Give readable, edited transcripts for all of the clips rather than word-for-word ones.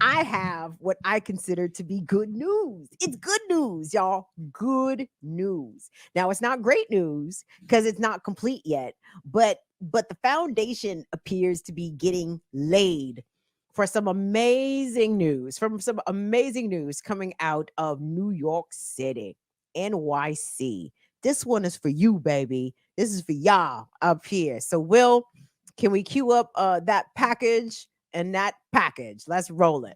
I have what I consider to be good news. It's good news, y'all. Good news. Now, it's not great news because it's not complete yet, but the foundation appears to be getting laid for some amazing news, coming out of New York City, NYC. This one is for you, baby. This is for y'all up here. So, Will, can we queue up that package and that package? Let's roll it.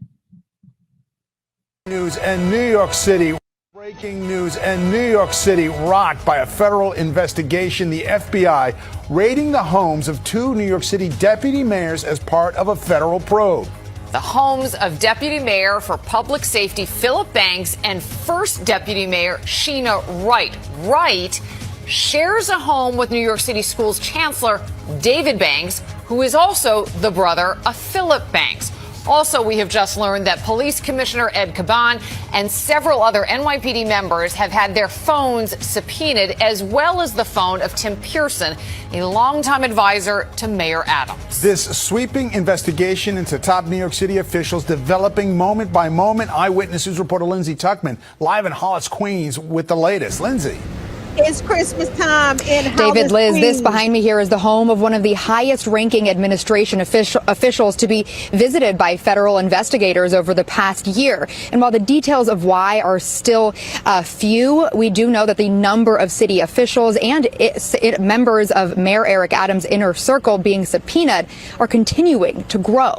News and New York City. Breaking news and New York City rocked by a federal investigation. The FBI raiding the homes of two New York City deputy mayors as part of a federal probe. The homes of Deputy Mayor for Public Safety Philip Banks and First Deputy Mayor Sheena Wright. Wright shares a home with New York City Schools Chancellor David Banks, who is also the brother of Philip Banks. Also, we have just learned that Police Commissioner Ed Caban and several other NYPD members have had their phones subpoenaed, as well as the phone of Tim Pearson, a longtime advisor to Mayor Adams. This sweeping investigation into top New York City officials developing moment by moment. Eyewitness News reporter Lindsay Tuckman live in Hollis, Queens with the latest. Lindsay. It's Christmas time in Hollis, David, Liz, Queens. this behind me here is the home of one of the highest-ranking administration officials to be visited by federal investigators over the past year. And while the details of why are still few, we do know that the number of city officials and members of Mayor Eric Adams' inner circle being subpoenaed are continuing to grow.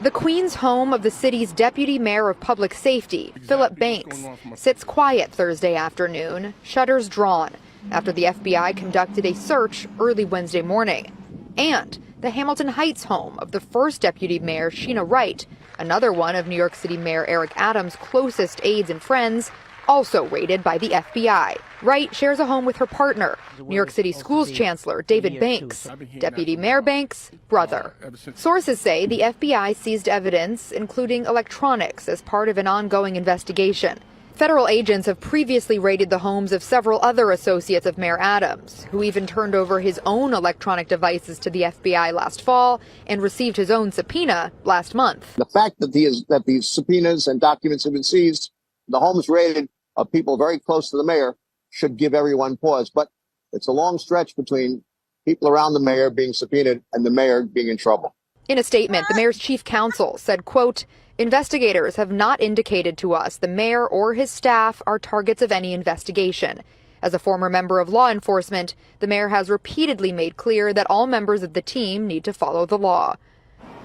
The Queens home of the city's deputy mayor of public safety, Philip Banks, sits quiet Thursday afternoon, shutters drawn, after the FBI conducted a search early Wednesday morning. And the Hamilton Heights home of the first deputy mayor, Sheena Wright, another one of New York City Mayor Eric Adams' closest aides and friends, also raided by the FBI. Wright shares a home with her partner, New York City Schools Chancellor David Banks, Deputy Mayor Banks' brother. Sources say the FBI seized evidence, including electronics, as part of an ongoing investigation. Federal agents have previously raided the homes of several other associates of Mayor Adams, who even turned over his own electronic devices to the FBI last fall and received his own subpoena last month. The fact that these subpoenas and documents have been seized, the homes raided of people very close to the mayor, should give everyone pause. But it's a long stretch between people around the mayor being subpoenaed and the mayor being in trouble. In a statement, the mayor's chief counsel said, quote, "Investigators have not indicated to us the mayor or his staff are targets of any investigation. As a former member of law enforcement, the mayor has repeatedly made clear that all members of the team need to follow the law."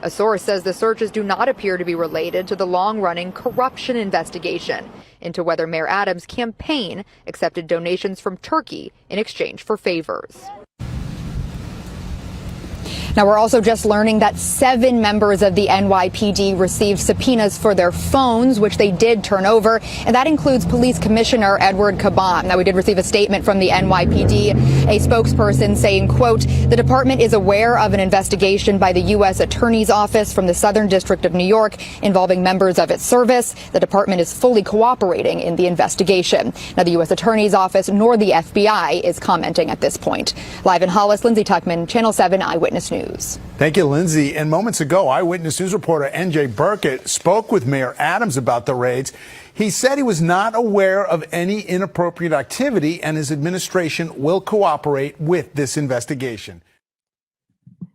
A source says the searches do not appear to be related to the long-running corruption investigation into whether Mayor Adams' campaign accepted donations from Turkey in exchange for favors. Now, we're also just learning that 7 members of the NYPD received subpoenas for their phones, which they did turn over, and that includes Police Commissioner Edward Caban. Now, we did receive a statement from the NYPD, a spokesperson saying, quote, "The department is aware of an investigation by the U.S. Attorney's Office from the Southern District of New York involving members of its service. The department is fully cooperating in the investigation." Now, the U.S. Attorney's Office nor the FBI is commenting at this point. Live in Hollis, Lindsay Tuckman, Channel 7 Eyewitness News. Thank you, Lindsay. And moments ago, Eyewitness News reporter N.J. Burkett spoke with Mayor Adams about the raids. He said he was not aware of any inappropriate activity and his administration will cooperate with this investigation.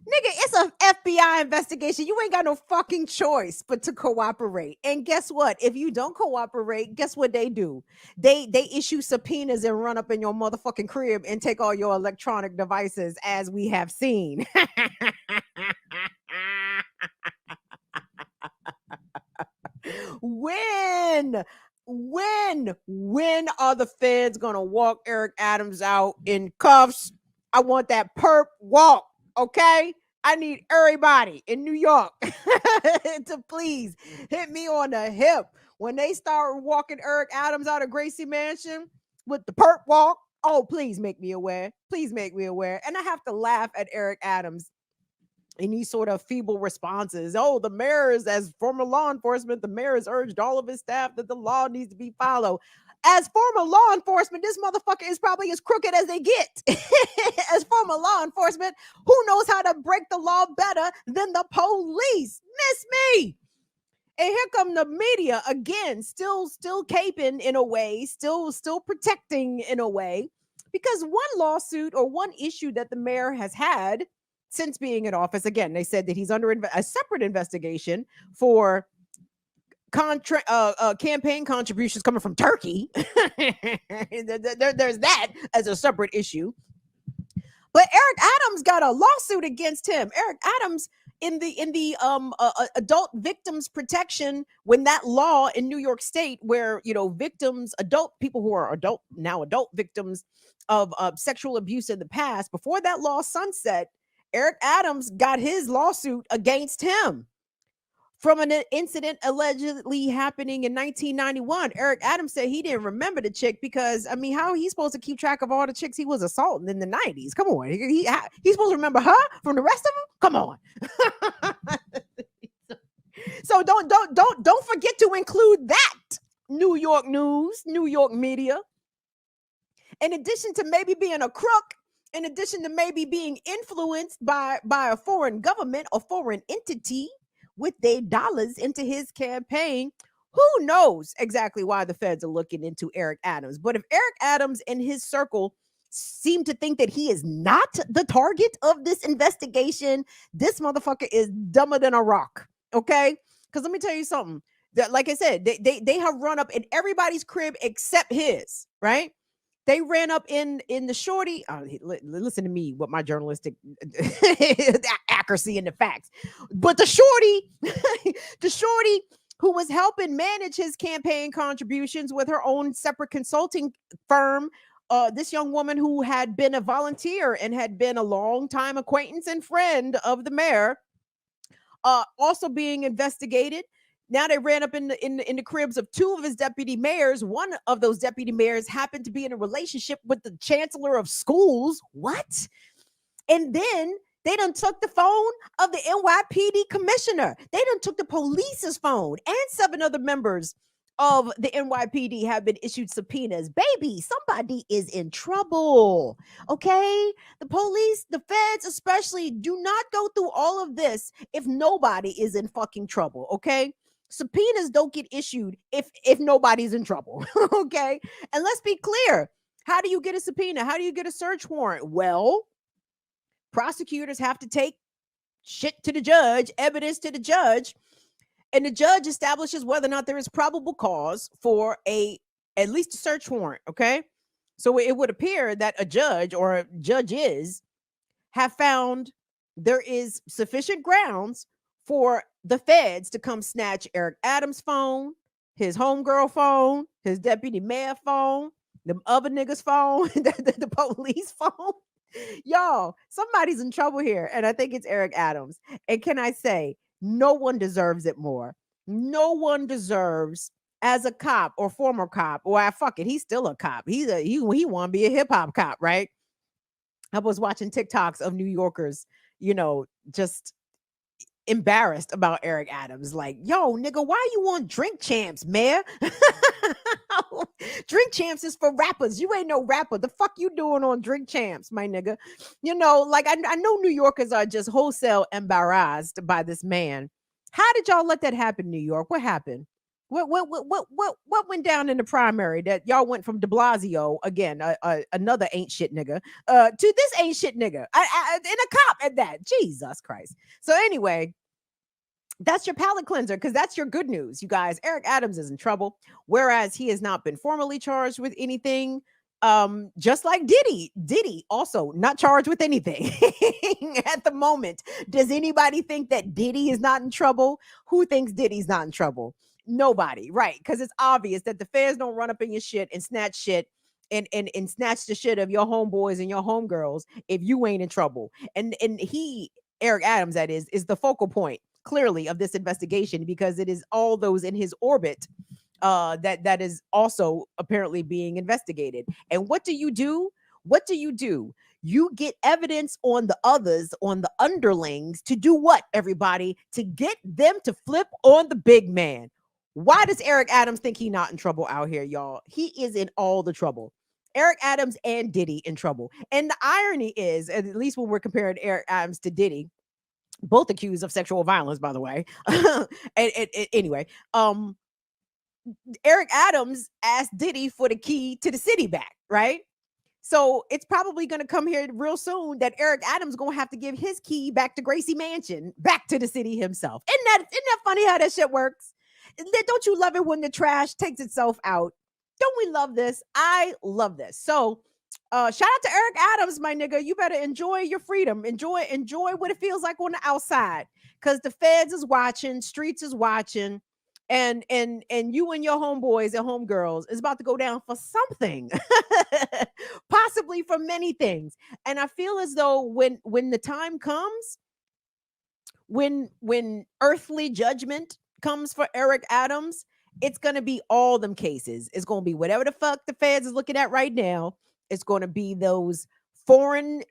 Nigga, it's a FBI investigation. You ain't got no fucking choice but to cooperate. And guess what? If you don't cooperate, guess what they do? They issue subpoenas and run up in your motherfucking crib and take all your electronic devices, as we have seen. When are the feds gonna walk Eric Adams out in cuffs? I want that perp walk, okay? I need everybody in New York to please hit me on the hip when they start walking Eric Adams out of Gracie Mansion with the perp walk. Oh, please make me aware. Please make me aware. And I have to laugh at Eric Adams in these sort of feeble responses. Oh, the mayor is, as former law enforcement, the mayor has urged all of his staff that the law needs to be followed. As former law enforcement, this motherfucker is probably as crooked as they get. As former law enforcement, who knows how to break the law better than the police? Miss me. And here come the media again, still caping in a way, still protecting in a way, because one lawsuit or one issue that the mayor has had since being in office, again, they said that he's under a separate investigation for campaign contributions coming from Turkey. There's that as a separate issue. But Eric Adams got a lawsuit against him. Eric Adams in the adult victims protection, when that law in New York State, where victims, adult people who are adult victims of sexual abuse in the past, before that law sunset, Eric Adams got his lawsuit against him from an incident allegedly happening in 1991. Eric Adams said he didn't remember the chick because, I mean, how are he supposed to keep track of all the chicks he was assaulting in the 90s? Come on. He's supposed to remember her from the rest of them? Come on. So don't forget to include that, New York news, New York media. In addition to maybe being a crook, in addition to maybe being influenced by a foreign government or foreign entity with their dollars into his campaign, who knows exactly why the feds are looking into Eric Adams. But if Eric Adams and his circle seem to think that he is not the target of this investigation, this motherfucker is dumber than a rock. Okay? Because let me tell you something. Like I said, they have run up in everybody's crib except his, right? They ran up in the shorty. Listen to me, what my journalistic accuracy and the facts. But the shorty who was helping manage his campaign contributions with her own separate consulting firm. This young woman who had been a volunteer and had been a long-time acquaintance and friend of the mayor, also being investigated. Now they ran up in the cribs of two of his deputy mayors. One of those deputy mayors happened to be in a relationship with the chancellor of schools. What? And then they done took the phone of the NYPD commissioner. They done took the police's phone, and 7 other members of the NYPD have been issued subpoenas. Baby, somebody is in trouble. Okay? The police, the feds especially, do not go through all of this if nobody is in fucking trouble. Okay? Subpoenas don't get issued if nobody's in trouble. Okay? And let's be clear. How do you get a subpoena? How do you get a search warrant? Well, prosecutors have to take shit to the judge, evidence to the judge, and the judge establishes whether or not there is probable cause for at least a search warrant. Okay? So it would appear that a judge or judges have found there is sufficient grounds for the feds to come snatch Eric Adams' phone, his homegirl phone, his deputy mayor phone, the other niggas' phone, the police phone. Y'all, somebody's in trouble here, and I think it's Eric Adams. And can I say, no one deserves it more. No one deserves, as a cop or former cop, or fuck it, he's still a cop. He want to be a hip hop cop, right? I was watching TikToks of New Yorkers, just embarrassed about Eric Adams. Like, yo, nigga, why you on Drink Champs, man? Drink Champs is for rappers. You ain't no rapper. The fuck you doing on Drink Champs, my nigga? Like I know New Yorkers are just wholesale embarrassed by this man. How did y'all let that happen, New York? What happened? What went down in the primary that y'all went from de Blasio, again, another ain't shit nigga, to this ain't shit nigga, and a cop at that? Jesus Christ. So anyway, that's your palate cleanser, because that's your good news, you guys. Eric Adams is in trouble, whereas he has not been formally charged with anything. Just like Diddy also not charged with anything at the moment. Does anybody think that Diddy is not in trouble? Who thinks Diddy's not in trouble? Nobody, right? Because it's obvious that the feds don't run up in your shit and snatch shit and snatch the shit of your homeboys and your homegirls if you ain't in trouble. And Eric Adams, that is the focal point, clearly, of this investigation, because it is all those in his orbit that is also apparently being investigated. And what do you do? You get evidence on the others, on the underlings, to do what, everybody? To get them to flip on the big man. Why does Eric Adams think he's not in trouble out here, y'all? He is in all the trouble. Eric Adams and Diddy in trouble. And the irony is, at least when we're comparing Eric Adams to Diddy, both accused of sexual violence, by the way. Anyway, Eric Adams asked Diddy for the key to the city back, right? So it's probably going to come here real soon that Eric Adams going to have to give his key back to Gracie Mansion, back to the city himself. Isn't that funny how that shit works? Don't you love it when the trash takes itself out? Don't we love this? I love this. So shout out to Eric Adams, my nigga. You better enjoy your freedom. Enjoy what it feels like on the outside. Because the feds is watching, streets is watching. And you and your homeboys and homegirls is about to go down for something, possibly for many things. And I feel as though when the time comes, when earthly judgment comes for Eric Adams, it's gonna be all them cases. It's gonna be whatever the fuck the feds is looking at right now. It's gonna be those foreign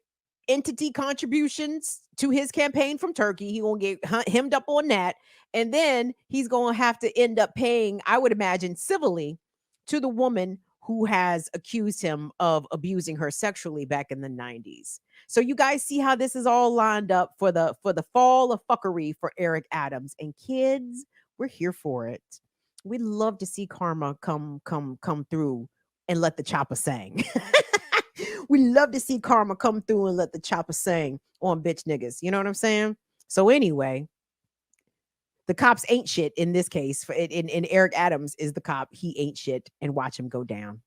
entity contributions to his campaign from Turkey. He gonna get hemmed up on that, and then he's gonna have to end up paying, I would imagine, civilly to the woman who has accused him of abusing her sexually back in the 90s. So you guys see how this is all lined up for the fall of fuckery for Eric Adams. And kids, we're here for it. We'd love to see karma come through and let the chopper sing. We love to see karma come through and let the chopper sing on bitch niggas. You know what I'm saying? So anyway, the cops ain't shit in this case. In Eric Adams is the cop. He ain't shit, and watch him go down.